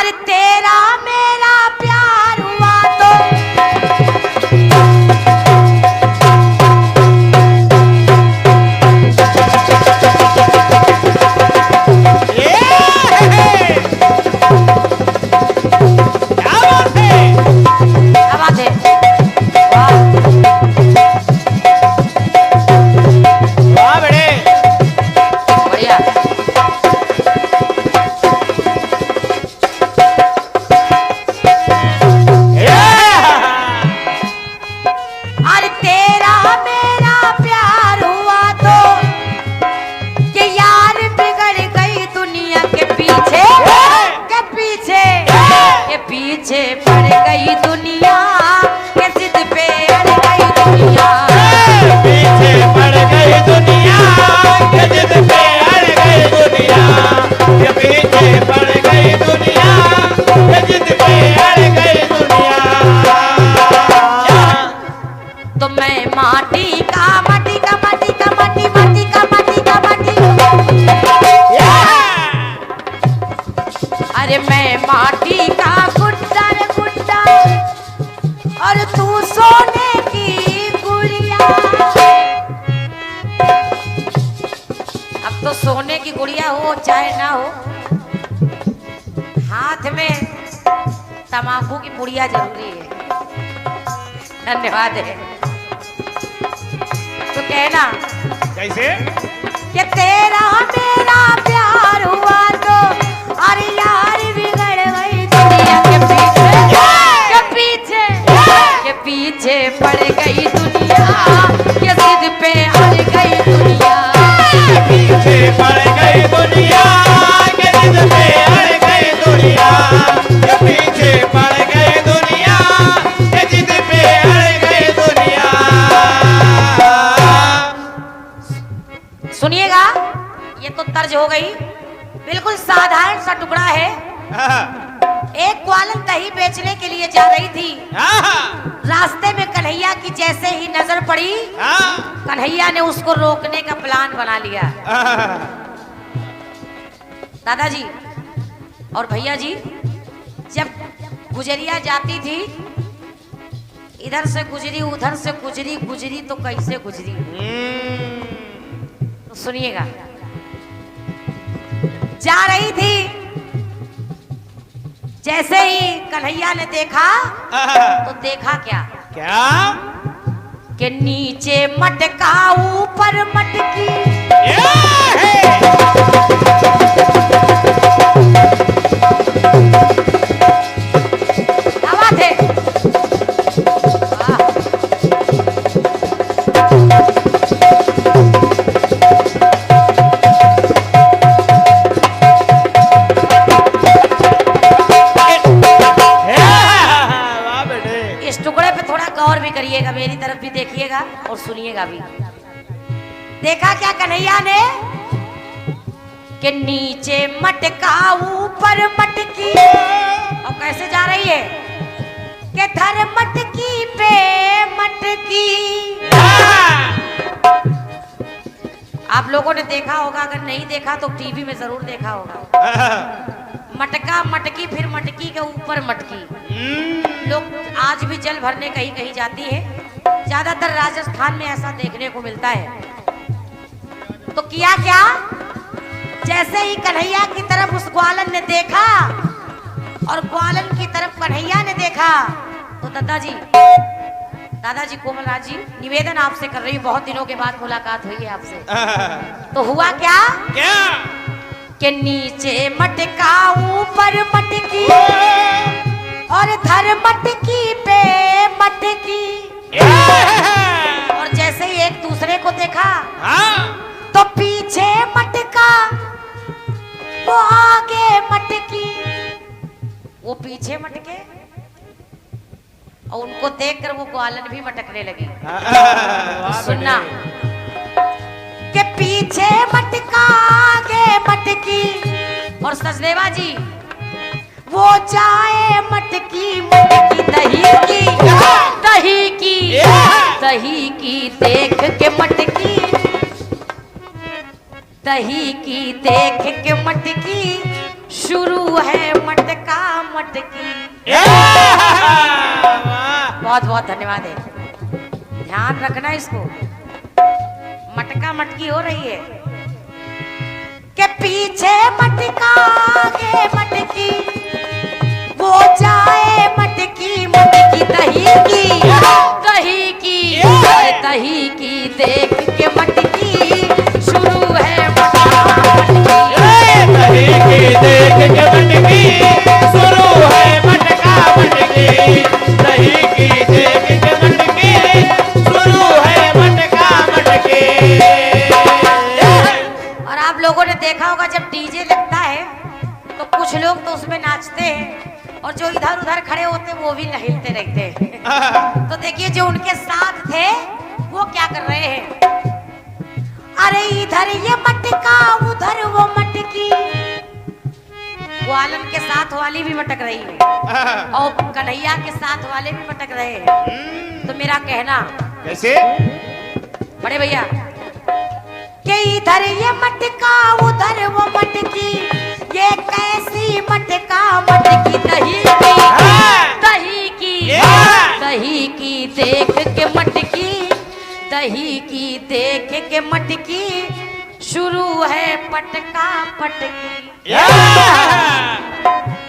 अरे तेरा मेरा प्यार हुआ तो पीछे पड़ गई दुनिया के जिद पे अड़ गई दुनिया पीछे पड़ गई दुनिया के जिद पे अड़ गई दुनिया के पीछे पड़ गई दुनिया के जिद पे अड़ गई दुनिया तो मैं माटी का माटी का माटी का माटी माटी का माटी का माटी अरे मैं माटी का और तू सोने की गुड़िया। अब तो सोने की गुड़िया हो चाहे ना हो, हाथ में तंबाकू की पुड़िया जरूरी है। धन्यवाद है। तो कहना कैसे कि तेरा मेरा प्यार हुआ तो अरे यार बिगड़ गई दुनिया के पीछे पड़ गई दुनिया के जिद पे अड़ गई दुनिया पीछे पड़ गई दुनिया के जिद पे अड़ गई दुनिया के पीछे पड़ गई दुनिया के जिद पे अड़ गई दुनिया। सुनिएगा, ये तो तर्ज हो गई, बिल्कुल साधारण सा टुकड़ा है। एक ग्वालन दही बेचने के लिए जा रही थी। रास्ते में कन्हैया की जैसे ही नजर पड़ी, कन्हैया ने उसको रोकने का प्लान बना लिया। दादाजी और भैया जी, जब गुजरिया जाती थी, इधर से गुजरी उधर से गुजरी, गुजरी तो कैसे गुजरी, तो सुनिएगा। जा रही थी, जैसे ही कन्हैया ने देखा तो देखा क्या कि नीचे मटका ऊपर मटकी। क्या बात है। करिएगा, मेरी तरफ भी देखिएगा और सुनिएगा भी। देखा क्या कन्हैया ने कि नीचे मटका ऊपर मटकी। और कैसे जा रही है कि धर मटकी पे मटकी। आप लोगों ने देखा होगा, अगर नहीं देखा तो टीवी में जरूर देखा होगा। मटका मटकी फिर मटकी के ऊपर मटकी। लोग आज भी जल भरने कहीं कहीं जाती है, ज्यादातर राजस्थान में ऐसा देखने को मिलता है। तो किया क्या, जैसे ही कन्हैया की तरफ उस ग्वालन ने देखा और ग्वालन की तरफ कन्हैया ने देखा, तो दादाजी कोमलराज जी, निवेदन आपसे कर रही हूँ, बहुत दिनों के बाद मुलाकात हुई है आपसे। तो हुआ क्या कि नीचे मटका ऊपर मटकी और धर मटकी पे मटकी। और जैसे ही एक दूसरे को देखा तो पीछे मटका वो आगे मटकी। वो पीछे मटके और उनको देखकर वो ग्वालन भी मटकने लगी। सुनना कि पीछे मटका आगे मटकी। और सचदेवा जी, वो जाए मटकी मटकी दही की, दही की, दही की देख के मटकी, दही की देख के मटकी, शुरू है मटका मटकी। बहुत बहुत धन्यवाद है। ध्यान रखना इसको, मटका मटकी हो रही है के पीछे मटका आगे मटकी, वो जाए मटकी मटकी दही की, दही की दही की देख के मटकी शुरू है मटका मटकी, दही की देख के मटकी शुरू है मटका मटकी, दही की देख के मटकी शुरू है मटका मटकी। और आप लोगों ने देखा होगा जब डीजे लगता है तो कुछ लोग तो उसमें नाचते हैं और जो इधर उधर खड़े होते हैं वो भी हिलते रहते हैं। तो देखिए जो उनके साथ थे वो क्या कर रहे हैं, अरे इधर ये मटका उधर वो मटकी, वो आलम के साथ वाली भी मटक रही है और कन्हैया के साथ वाले भी मटक रहे हैं। तो मेरा कहना कैसे बड़े भैया कि इधर ये मटका उधर वो मटकी, ये कैसी मटका मटकी दही की, दही की दही की देख के मटकी, दही की देख के मटकी शुरू है पटका पटकी।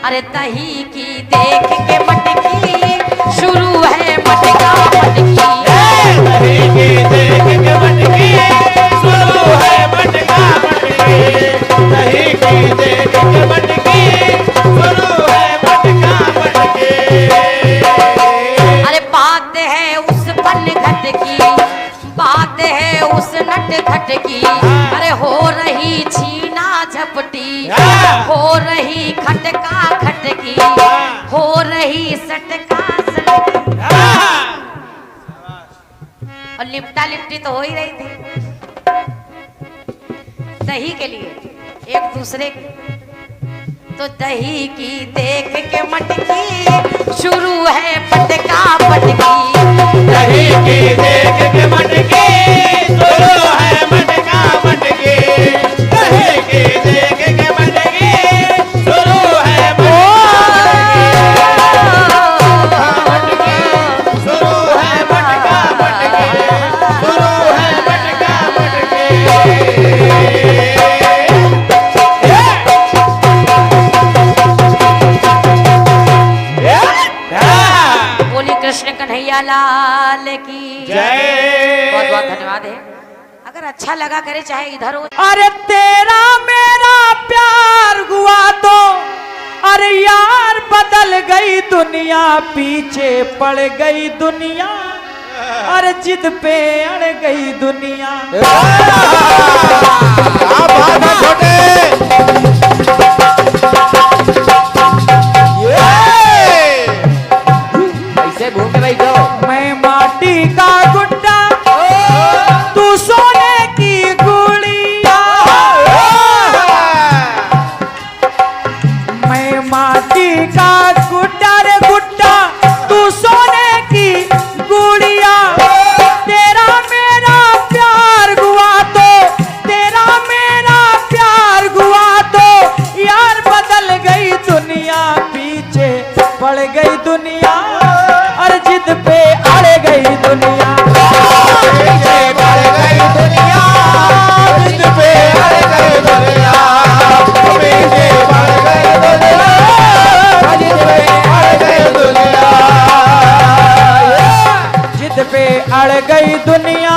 अरे दही की देख के मटकी शुरू है मटका मटकी, दही की देख के मटकी शुरू है मटका मटकी, दही की देख के मटकी शुरू है मटका मटकी। अरे बात है उस पन घट की, बात है उस नट घट की, अरे हो रही छीना झपटी, हो रही खटका खटकी, हो रही सटका सटकी, और लिपटा लिपटी तो हो ही रही थी दही के लिए एक दूसरे की। तो दही की देख के मटकी शुरू है पटका पटकी, दही की देख के मटकी शुरू है मटका मटकी, दही की देख के मटकी शुरू है मटकी, शुरू है मटका मटकी, शुरू है मटका मटकी। बोली कृष्ण कन्हैया लाल की जय। बहुत बहुत धन्यवाद है। अगर अच्छा लगा करे चाहे इधर हो। अरे तेरा मेरा प्यार हुआ तो अरे यार बदल गई दुनिया, पीछे पड़ गई दुनिया, अरे जिद पे अड़ गई दुनिया। क्या बात है छोटे, ऐसे घूम के बैठो। मैं माटी का गुड्डा तू सोने की गुड़िया, मैं माटी का गुड्डा रे गुड्डा तू सोने की गुड़िया, तेरा मेरा प्यार हुआ तो, तेरा मेरा प्यार हुआ तो यार बदल गई दुनिया, पीछे पड़ गई दुनिया और जिद पे अड़ गई दुनिया, पीछे पड़ गई दुनिया, जिद पे अड़ गई दुनिया, पीछे पड़ गई दुनिया, जिद पे अड़ गई दुनिया, जिद पे अड़ गई दुनिया,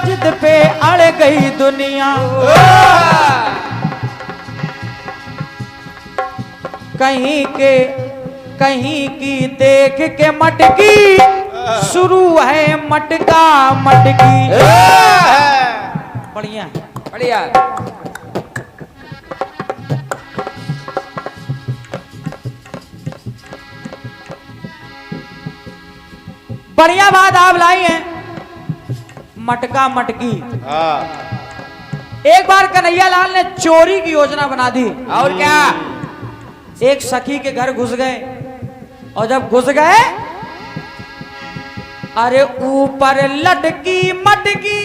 जिद पे अड़ गई दुनिया। कहीं की देख के मटकी शुरू है मटका मटकी। बढ़िया बढ़िया। बढ़िया बात आप लाई हैं, मटका मटकी। एक बार कन्हैया लाल ने चोरी की योजना बना दी। और क्या? एक सखी के घर घुस गए और जब घुस गए अरे ऊपर लटकी मटकी,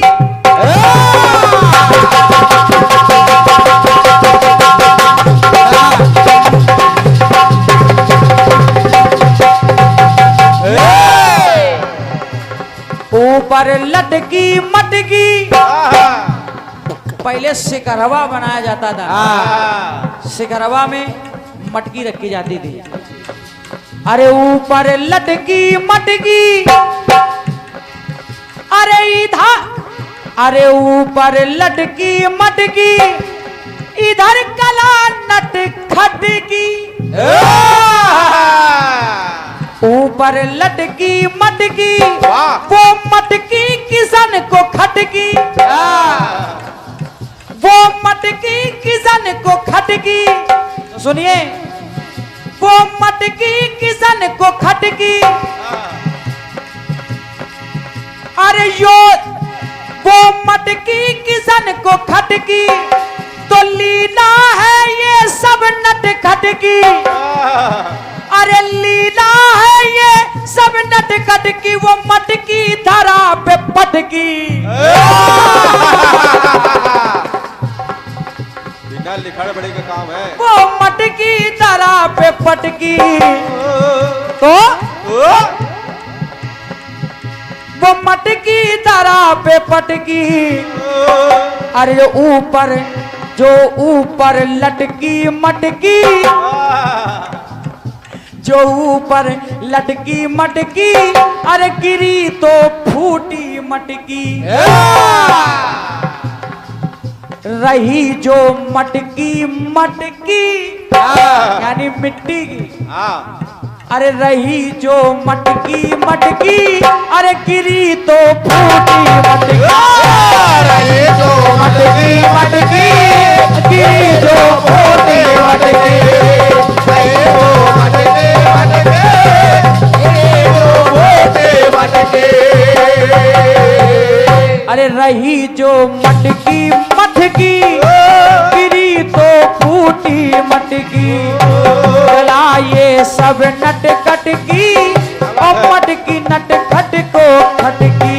ऊपर लटकी मटकी। पहले सिकरवा बनाया जाता था, सिकरवा में मटकी रखी जाती थी। अरे ऊपर लटकी मटकी, अरे इधर, अरे ऊपर लटकी मटकी, इधर कला नट खटकी। ऊपर लटकी मटकी, वो मटकी किसन को खटकी, वो मटकी किसन को खटकी। सुनिए, वो मटकी किसन को खटकी। अरे यो वो मटकी किसन को खटकी, तो लीला है ये सब नट खटकी। अरे लीला है ये सब नट खटकी, वो मटकी धरा पे पटकी। बिना लिखड़ बड़ी का काम है। वो मटकी धरा पे पटकी, तो वो मटकी धरा पे पटकी। अरे ऊपर जो ऊपर लटकी मटकी, जो ऊपर लटकी मटकी, अरे गिरी तो फूटी मटकी। रही जो मटकी मटकी, यानी मिट्टी की। अरे रही जो मटकी मटकी, अरे गिरी तो फूटी मटकी। रही जो मटकी मटकी, गिरी जो फूटी मटकी। रही जो मटकी मटकी, गिरी जो फूटी मटकी। अरे रही जो मटकी मटकी, गिरी तो फूटी मटकी। चला ये सब नट खटकी, और मटकी नट खट को खटकी।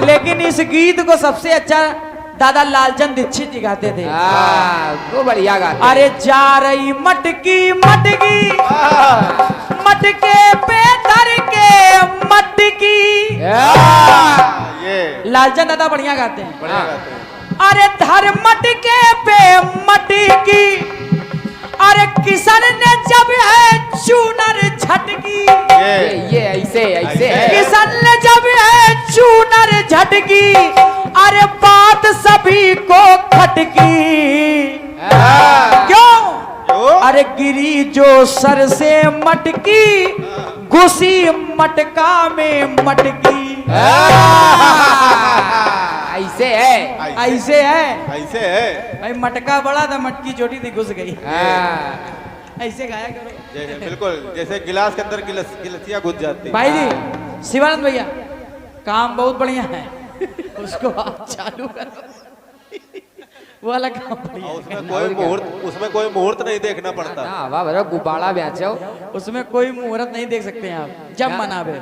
लेकिन इस गीत को सबसे अच्छा दादा लालचंद दीक्षित जी गाते थे। वो बढ़िया गाते। अरे जा रही मटकी मटकी, मटके पे धर के मटकी। ये लालचंद दादा बढ़िया गाते हैं। बढ़िया गाते हैं। अरे धर मटके पे मटकी, अरे किशन ने जब है चूनर झटकी। ये ऐसे ऐसे किशन ने जब है चूनर झटकी, अरे बात सभी को खटकी। क्यों? अरे गिरी जो सर से मटकी, घुसी मटका में मटकी। ऐसे है, ऐसे है, ऐसे है। भाई मटका बड़ा था, मटकी छोटी थी, घुस गई। ऐसे गाया करो। बिल्कुल जैसे गिलास के अंदर गिलसियां घुस जाती। भाई जी शिवानंद भैया, काम बहुत बढ़िया है, उसको आप चालू करो। वो वाला काम बढ़िया है। उसमें कोई मुहूर्त नहीं देखना पड़ता। वाह बरो गुब्बारा बेचो। उसमें कोई मुहूर्त नहीं देख सकते हैं आप, जब मनावे।